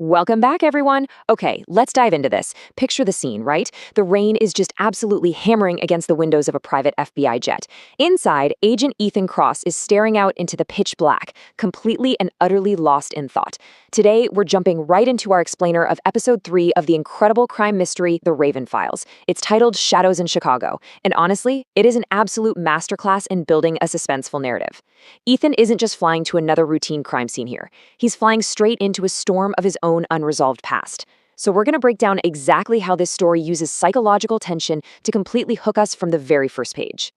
Welcome back, everyone. Okay, let's dive into this. Picture the scene, right? The rain is just absolutely hammering against the windows of a private FBI jet. Inside, Agent Ethan Cross is staring out into the pitch black, completely and utterly lost in thought. Today, we're jumping right into our explainer of episode 3 of the incredible crime mystery, The Raven Files. It's titled Shadows in Chicago, and honestly, it is an absolute masterclass in building a suspenseful narrative. Ethan isn't just flying to another routine crime scene here. He's flying straight into a storm of his own unresolved past. So we're going to break down exactly how this story uses psychological tension to completely hook us from the very first page.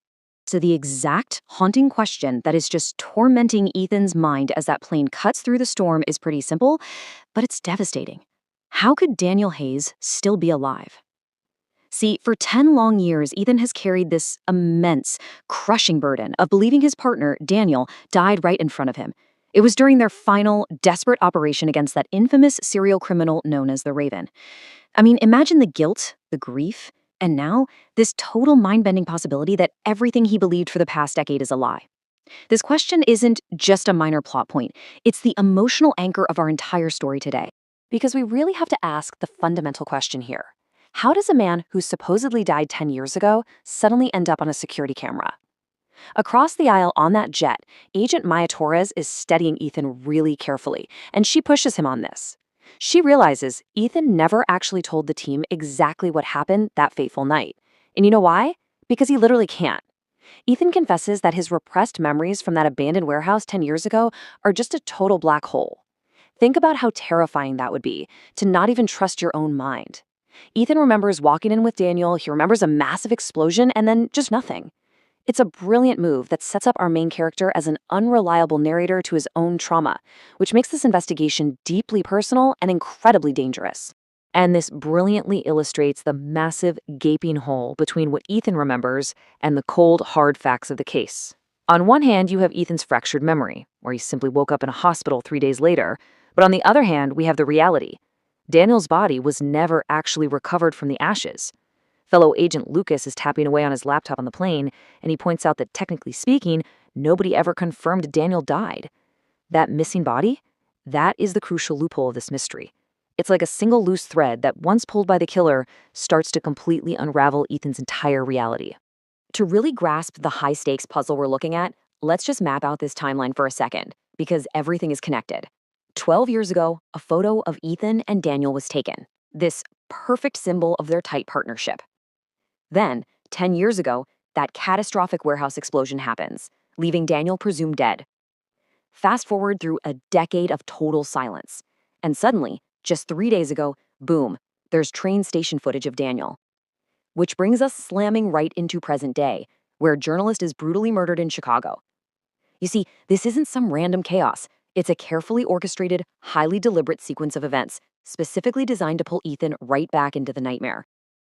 So the exact haunting question that is just tormenting Ethan's mind as that plane cuts through the storm is pretty simple, but it's devastating. How could Daniel Hayes still be alive? See, for 10 long years, Ethan has carried this immense, crushing burden of believing his partner, Daniel, died right in front of him. It was during their final, desperate operation against that infamous serial criminal known as the Raven. I mean, imagine the guilt, the grief, and now this total mind-bending possibility that everything he believed for the past decade is a lie. This question isn't just a minor plot point. It's the emotional anchor of our entire story today. Because we really have to ask the fundamental question here. How does a man who supposedly died 10 years ago suddenly end up on a security camera? Across the aisle on that jet, Agent Maya Torres is studying Ethan really carefully, and she pushes him on this. She realizes Ethan never actually told the team exactly what happened that fateful night. And you know why? Because he literally can't. Ethan confesses that his repressed memories from that abandoned warehouse 10 years ago are just a total black hole. Think about how terrifying that would be, to not even trust your own mind. Ethan remembers walking in with Daniel, he remembers a massive explosion, and then just nothing. It's a brilliant move that sets up our main character as an unreliable narrator to his own trauma, which makes this investigation deeply personal and incredibly dangerous. And this brilliantly illustrates the massive, gaping hole between what Ethan remembers and the cold, hard facts of the case. On one hand, you have Ethan's fractured memory, where he simply woke up in a hospital 3 days later, but on the other hand, we have the reality. Daniel's body was never actually recovered from the ashes. Fellow Agent Lucas is tapping away on his laptop on the plane, and he points out that technically speaking, nobody ever confirmed Daniel died. That missing body? That is the crucial loophole of this mystery. It's like a single loose thread that, once pulled by the killer, starts to completely unravel Ethan's entire reality. To really grasp the high-stakes puzzle we're looking at, let's just map out this timeline for a second, because everything is connected. 12 years ago, a photo of Ethan and Daniel was taken, this perfect symbol of their tight partnership. Then, 10 years ago, that catastrophic warehouse explosion happens, leaving Daniel presumed dead. Fast forward through a decade of total silence, and suddenly, just 3 days ago, boom, there's train station footage of Daniel. Which brings us slamming right into present day, where a journalist is brutally murdered in Chicago. You see, this isn't some random chaos. It's a carefully orchestrated, highly deliberate sequence of events, specifically designed to pull Ethan right back into the nightmare.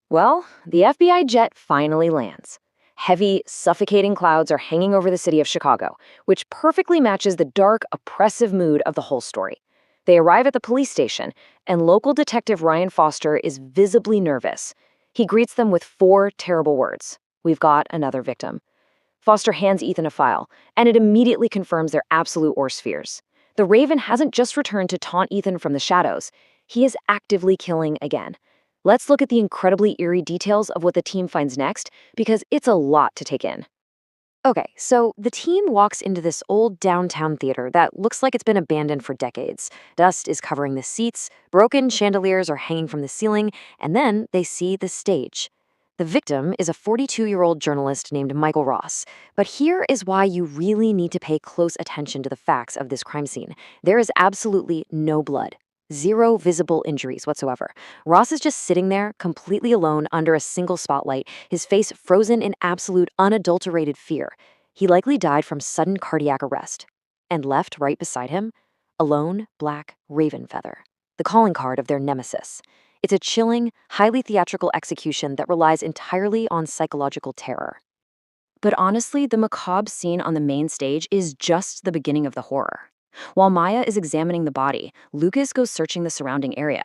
Well, the FBI jet finally lands. Heavy, suffocating clouds are hanging over the city of Chicago, which perfectly matches the dark, oppressive mood of the whole story. They arrive at the police station, and local detective Ryan Foster is visibly nervous. He greets them with 4 terrible words. "We've got another victim." Foster hands Ethan a file, and it immediately confirms their absolute worst fears. The Raven hasn't just returned to taunt Ethan from the shadows. He is actively killing again. Let's look at the incredibly eerie details of what the team finds next, because it's a lot to take in. Okay, so the team walks into this old downtown theater that looks like it's been abandoned for decades. Dust is covering the seats, broken chandeliers are hanging from the ceiling, and then they see the stage. The victim is a 42-year-old journalist named Michael Ross. But here is why you really need to pay close attention to the facts of this crime scene. There is absolutely no blood. 0 visible injuries whatsoever. Ross is just sitting there, completely alone under a single spotlight, his face frozen in absolute, unadulterated fear. He likely died from sudden cardiac arrest. And left right beside him, a lone, black raven feather, the calling card of their nemesis. It's a chilling, highly theatrical execution that relies entirely on psychological terror. But honestly, the macabre scene on the main stage is just the beginning of the horror. While Maya is examining the body, Lucas goes searching the surrounding area.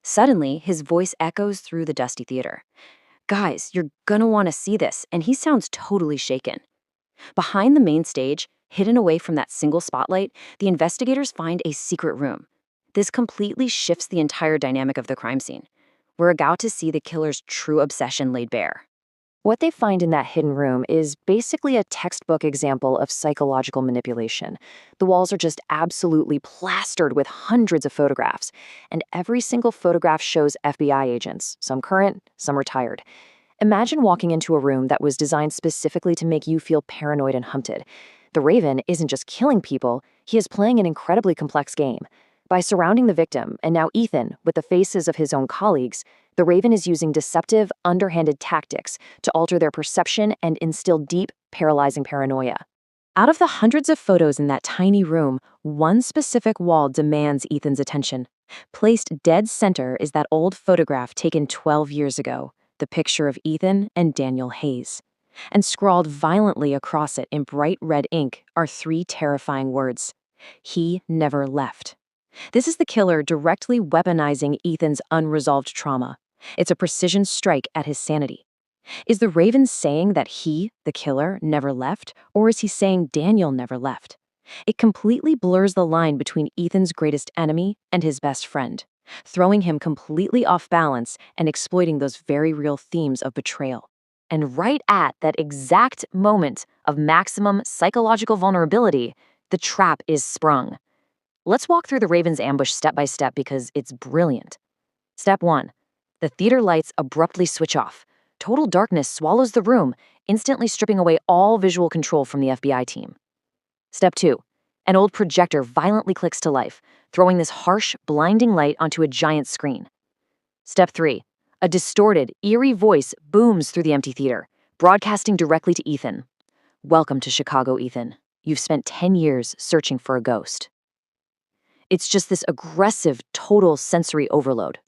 Suddenly, his voice echoes through the dusty theater. "Guys, you're gonna want to see this," and he sounds totally shaken. Behind the main stage, hidden away from that single spotlight, the investigators find a secret room. This completely shifts the entire dynamic of the crime scene. We're about to see the killer's true obsession laid bare. What they find in that hidden room is basically a textbook example of psychological manipulation. The walls are just absolutely plastered with hundreds of photographs, and every single photograph shows FBI agents, some current, some retired. Imagine walking into a room that was designed specifically to make you feel paranoid and hunted. The Raven isn't just killing people, he is playing an incredibly complex game. By surrounding the victim, and now Ethan, with the faces of his own colleagues, the Raven is using deceptive, underhanded tactics to alter their perception and instill deep, paralyzing paranoia. Out of the hundreds of photos in that tiny room, one specific wall demands Ethan's attention. Placed dead center is that old photograph taken 12 years ago, the picture of Ethan and Daniel Hayes. And scrawled violently across it in bright red ink are 3 terrifying words: "He never left." This is the killer directly weaponizing Ethan's unresolved trauma. It's a precision strike at his sanity. Is the Raven saying that he, the killer, never left, or is he saying Daniel never left? It completely blurs the line between Ethan's greatest enemy and his best friend, throwing him completely off balance and exploiting those very real themes of betrayal. And right at that exact moment of maximum psychological vulnerability, the trap is sprung. Let's walk through the Raven's ambush step by step because it's brilliant. Step 1. The theater lights abruptly switch off. Total darkness swallows the room, instantly stripping away all visual control from the FBI team. Step 2. An old projector violently clicks to life, throwing this harsh, blinding light onto a giant screen. Step 3. A distorted, eerie voice booms through the empty theater, broadcasting directly to Ethan. "Welcome to Chicago, Ethan. You've spent 10 years searching for a ghost." It's just this aggressive, total sensory overload.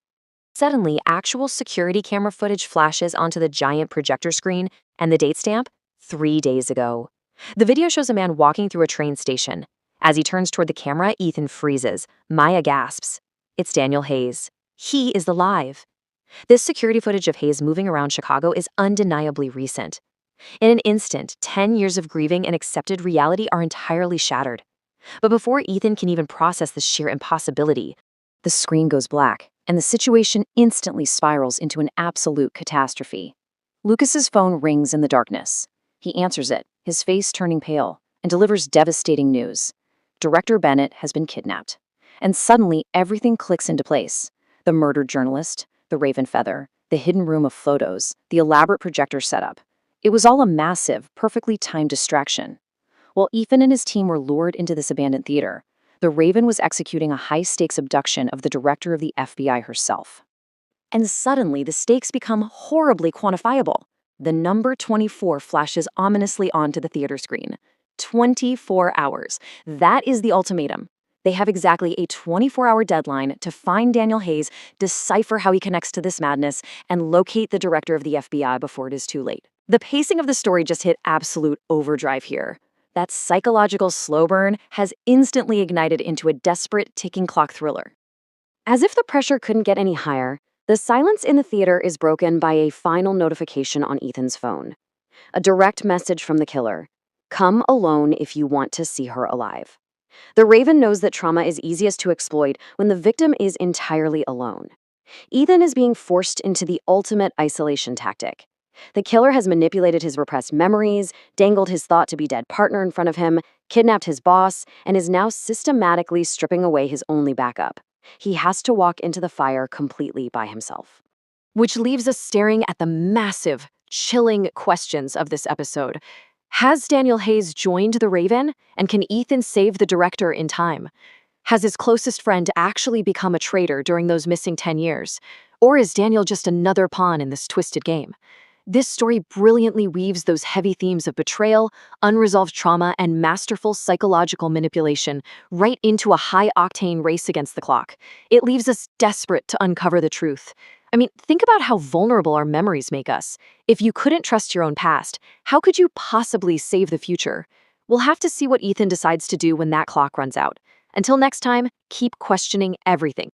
Suddenly, actual security camera footage flashes onto the giant projector screen, and the date stamp? 3 days ago. The video shows a man walking through a train station. As he turns toward the camera, Ethan freezes. Maya gasps. It's Daniel Hayes. He is alive. This security footage of Hayes moving around Chicago is undeniably recent. In an instant, 10 years of grieving and accepted reality are entirely shattered. But before Ethan can even process the sheer impossibility, the screen goes black, and the situation instantly spirals into an absolute catastrophe. Lucas's phone rings in the darkness. He answers it, his face turning pale, and delivers devastating news. Director Bennett has been kidnapped. And suddenly, everything clicks into place. The murdered journalist, the raven feather, the hidden room of photos, the elaborate projector setup. It was all a massive, perfectly timed distraction. While Ethan and his team were lured into this abandoned theater, the Raven was executing a high-stakes abduction of the director of the FBI herself. And suddenly, the stakes become horribly quantifiable. The number 24 flashes ominously onto the theater screen. 24 hours. That is the ultimatum. They have exactly a 24-hour deadline to find Daniel Hayes, decipher how he connects to this madness, and locate the director of the FBI before it is too late. The pacing of the story just hit absolute overdrive here. That psychological slow burn has instantly ignited into a desperate ticking clock thriller. As if the pressure couldn't get any higher, the silence in the theater is broken by a final notification on Ethan's phone. A direct message from the killer. Come alone if you want to see her alive. The Raven knows that trauma is easiest to exploit when the victim is entirely alone. Ethan is being forced into the ultimate isolation tactic. The killer has manipulated his repressed memories, dangled his thought-to-be-dead partner in front of him, kidnapped his boss, and is now systematically stripping away his only backup. He has to walk into the fire completely by himself. Which leaves us staring at the massive, chilling questions of this episode. Has Daniel Hayes joined the Raven, and can Ethan save the director in time? Has his closest friend actually become a traitor during those missing 10 years? Or is Daniel just another pawn in this twisted game? This story brilliantly weaves those heavy themes of betrayal, unresolved trauma, and masterful psychological manipulation right into a high-octane race against the clock. It leaves us desperate to uncover the truth. I mean, think about how vulnerable our memories make us. If you couldn't trust your own past, how could you possibly save the future? We'll have to see what Ethan decides to do when that clock runs out. Until next time, keep questioning everything.